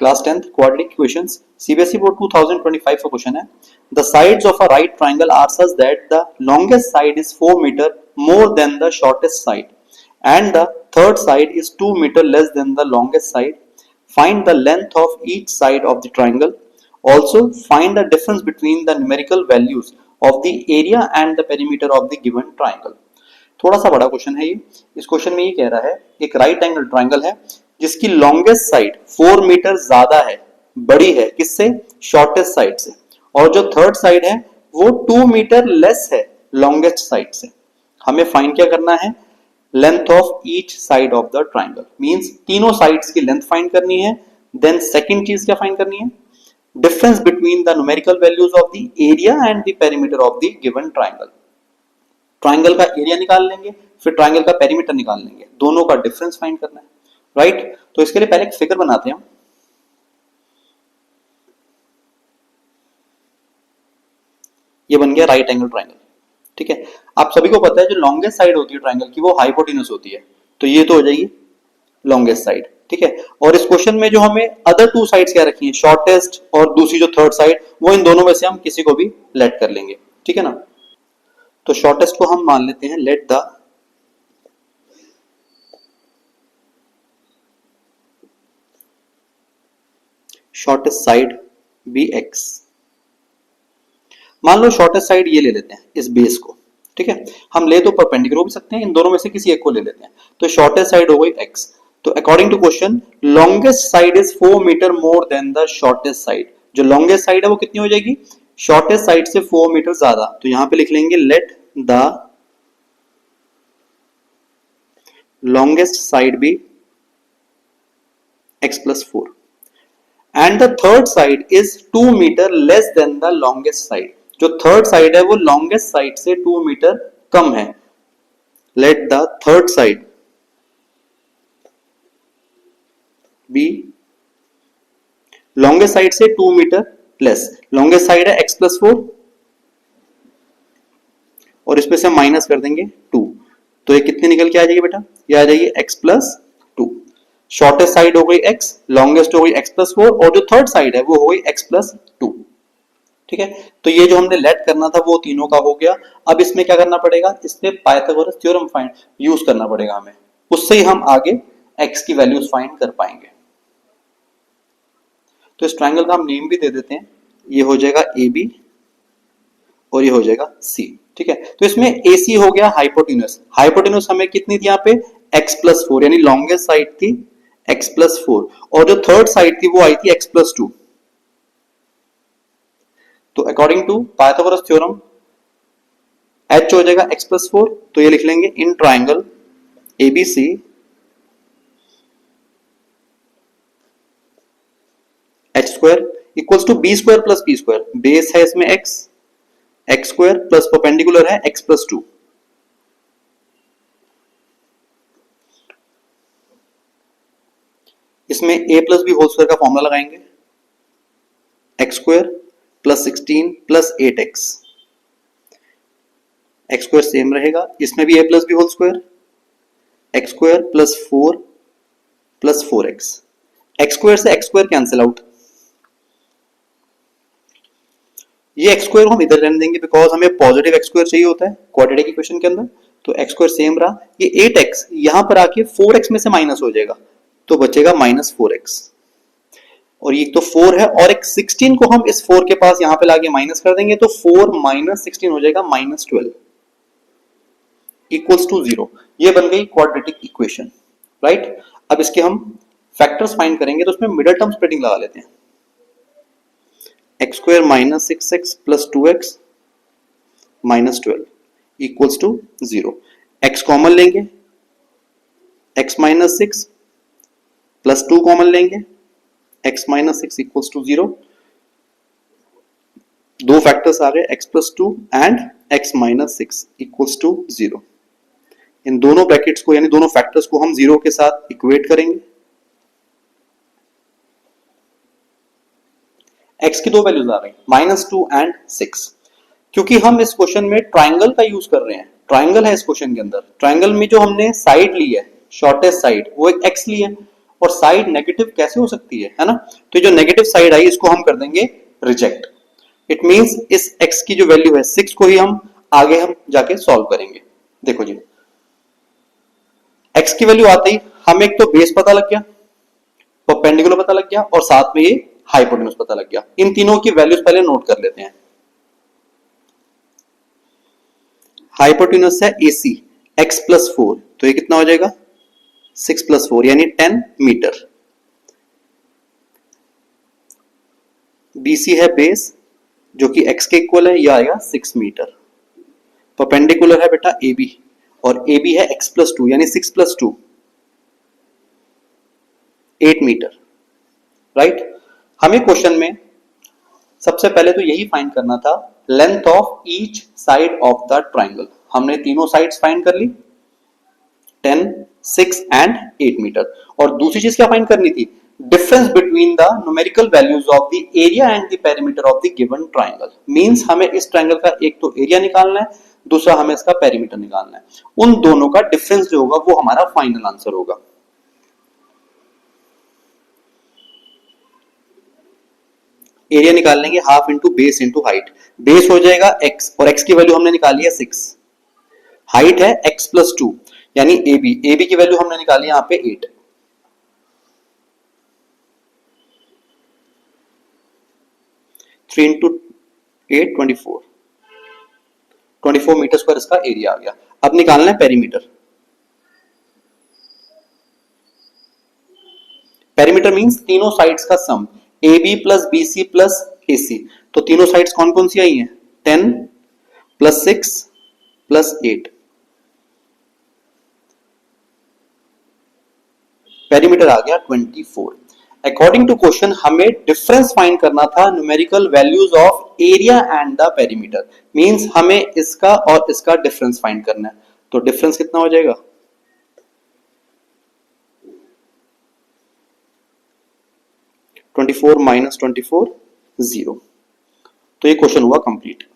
Class 10th quadratic equations CBSE board 2025 का question है. The sides of a right triangle are such that the longest side is 4 metre more than the shortest side and the third side is 2 meter less than the longest side. Find the length of each side of the triangle. Also find the difference between the numerical values of the area and the perimeter of the given triangle. थोड़ा सा बड़ा question है ये. इस question में ये कह रहा है एक राइट एंगल ट्राइंगल है जिसकी लॉन्गेस्ट साइड 4 मीटर ज्यादा है, बड़ी है किससे? शॉर्टेस्ट साइड से. और जो थर्ड साइड है वो 2 मीटर लेस है लॉन्गेस्ट साइड से. हमें फाइंड क्या करना है? Length of each side of the triangle. Means तीनों साइड्स की लेंथ फाइंड करनी है. देन सेकंड चीज क्या फाइंड करनी है? Difference between the numerical values of the area and the perimeter of the given triangle. Triangle का एरिया निकाल लेंगे, फिर ट्राइंगल का पेरीमीटर निकाल लेंगे, दोनों का डिफरेंस फाइंड करना है. राइट? तो इसके लिए पहले एक फिगर बनाते हैं. ये बन गया राइट एंगल ट्राइंगल. ठीक है. आप सभी को पता है जो लॉन्गेस्ट साइड होती है ट्राइंगल की वो हाइपोटेन्यूस होती है, तो ये तो हो जाएगी लॉन्गेस्ट साइड. ठीक है. और इस क्वेश्चन में जो हमें अदर टू साइड्स क्या रखी है, शॉर्टेस्ट और दूसरी जो थर्ड साइड, वो इन दोनों में से हम किसी को भी लेट कर लेंगे. ठीक है ना. तो शॉर्टेस्ट को हम मान लेते हैं let the shortest side be x. मान लो शॉर्टेस्ट साइड ये ले लेते हैं इस बेस को. ठीक है. हम ले तो परपेंडिकुलर भी सकते हैं, इन दोनों में से किसी एक को ले लेते हैं. तो शॉर्टेस्ट साइड हो गई x. तो according to question longest side is 4 metre more than the shortest side. जो लॉन्गेस्ट साइड है वो कितनी हो जाएगी? शॉर्टेस्ट साइड से 4 मीटर ज्यादा. तो यहां पे लिख लेंगे let the longest side be x plus 4 and the third side is 2 meter less than the longest side. जो थर्ड साइड है वो लॉन्गेस्ट साइड से 2 मीटर कम है. Let the third side be longest side से 2 मीटर लेस. लॉन्गेस्ट साइड है x plus 4 और इसमें से माइनस कर देंगे 2. तो ये कितनी निकल के आ जाएगी बेटा? ये आ जाएगी x plus 2. शॉर्टेस्ट साइड हो गई x, लॉन्गेस्ट हो गई x plus 4 और जो थर्ड साइड है वो हो गई x plus 2. ठीक है. तो ये जो हमने लेट करना था वो तीनों का हो गया. अब इसमें क्या करना पड़ेगा? इसमें पाइथागोरस थ्योरम फाइंड यूज करना पड़ेगा हमें. उससे ही हम आगे x की वैल्यूज फाइंड कर पाएंगे. तो इस ट्रायंगल का हम नेम भी दे देते हैं. ये हो जाएगा AB और ये हो जाएगा C. ठीक है. तो इसमें AC हो गया हाइपोटेन्यूस. हाइपोटेन्यूस हमें कितनी थी यहाँ पे? x plus 4 यानी लॉन्गेस्ट साइड थी x plus 4 और जो थर्ड साइड थी वो आई थी x plus 2. तो according to Pythagoras theorem h हो जाएगा x plus 4. तो ये लिख लेंगे in triangle ABC h square equals to b square plus p square. Base है इसमें x स्क्वायर प्लस परपेंडिकुलर है x plus 2. इसमें a plus b whole square का फॉर्मूला लगाएंगे. x square plus 16 plus 8x. x square same रहेगा. इसमें भी a plus b whole square. x square plus 4 plus 4x. x square से x square cancel out. ये x square हम इधर रहने देंगे बिकॉज हमें पॉजिटिव x स्क्वायर चाहिए होता है क्वाड्रेटिक इक्वेशन के अंदर. तो x स्क्वायर सेम रहा. ये 8x यहां पर आके 4x में से माइनस हो जाएगा तो बचेगा माइनस 4x. और ये तो 4 है और एक 16 को हम इस 4 के पास यहां पे लाके माइनस कर देंगे तो 4 माइनस 16 हो जाएगा माइनस 12 इक्वल्स टू 0. ये बन गई क्वाड्रेटिक इक्वेशन. राइट. अब इसके हम फैक्टर्स फाइंड करेंगे तो उसमें मिडिल टर्म स्प्लिटिंग लगा लेते हैं. x square minus 6x plus 2x minus 12 equals to 0. x common लेंगे x माइनस 6 प्लस 2 कॉमन लेंगे x माइनस 6 इक्वल्स टू 0. दो फैक्टर्स आ गए x plus 2 and x minus 6 equals to 0. इन दोनों ब्रैकेट्स को यानी दोनों फैक्टर्स को हम 0 के साथ इक्वेट करेंगे. x की दो वैल्यूज आ रही माइनस 2 एंड 6. क्योंकि हम इस क्वेश्चन में ट्राइंगल का यूज कर रहे हैं. ट्राइंगल है इस क्वेश्चन के अंदर. ट्राइंगल में जो हमने साइड ली है शॉर्टेस्ट साइड वो एक x ली है और साइड नेगेटिव कैसे हो सकती है ना? तो जो नेगेटिव साइड आई इसको हम कर देंगे रिजेक्ट। इट मींस इस x की जो वैल्यू है 6 को ही हम आगे हम जाके सॉल्व करेंगे। देखो जी, x की वैल्यू आते ही हमें एक तो बेस पता लग गया, परपेंडिकुलर पता लग गया और साथ में ये हाइपोटेन्यूज पता लग गया। इन तीनों की वैल्यूज पहले नोट कर लेते हैं। हाइपोटेन्यूज है AC x प्लस 4, तो ये कितना हो जाएगा 6 प्लस 4 यानी 10 मीटर। BC है बेस जो कि x के इक्वल है, यह आएगा 6 मीटर। परपेंडिकुलर है बेटा AB और AB है x प्लस 2 यानी 6 प्लस 2 8 मीटर, राइट। हमें क्वेश्चन में सबसे पहले तो यही फाइंड करना था length of each side of the triangle. हमने तीनों साइड्स फाइंड कर ली 10, 6 एंड 8 मीटर। और दूसरी चीज क्या फाइंड करनी थी, difference between the numerical values of the area and the perimeter of the given triangle. Means हमें इस ट्राइंगल का एक तो एरिया निकालना है, दूसरा हमें इसका पेरीमीटर निकालना है। उन दोनों का डिफरेंस जो होगा वो हमारा फाइनल आंसर होगा। एरिया निकाल लेंगे half into base into height. Base हो जाएगा x और x की वैल्यू हमने निकाली है 6, हाइट है x प्लस 2 यानी AB की वैल्यू हमने निकाली यहां पे 8। 3 इंटू 8 24, 24 मीटर स्क्वायर इसका एरिया आ गया। अब निकालना है पेरीमीटर। पेरीमीटर मींस तीनों साइड्स का सम, AB plus BC plus AC। तो तीनों साइड्स कौन कौन सी आई हैं, 10 प्लस 6 प्लस 8। पेरीमीटर आ गया 24। अकॉर्डिंग टू क्वेश्चन हमें डिफरेंस फाइंड करना था numerical values of area and the perimeter. Means हमें इसका और इसका डिफरेंस फाइंड करना है। तो डिफरेंस कितना हो जाएगा, 24 माइनस 24 0। तो ये क्वेश्चन हुआ कंप्लीट।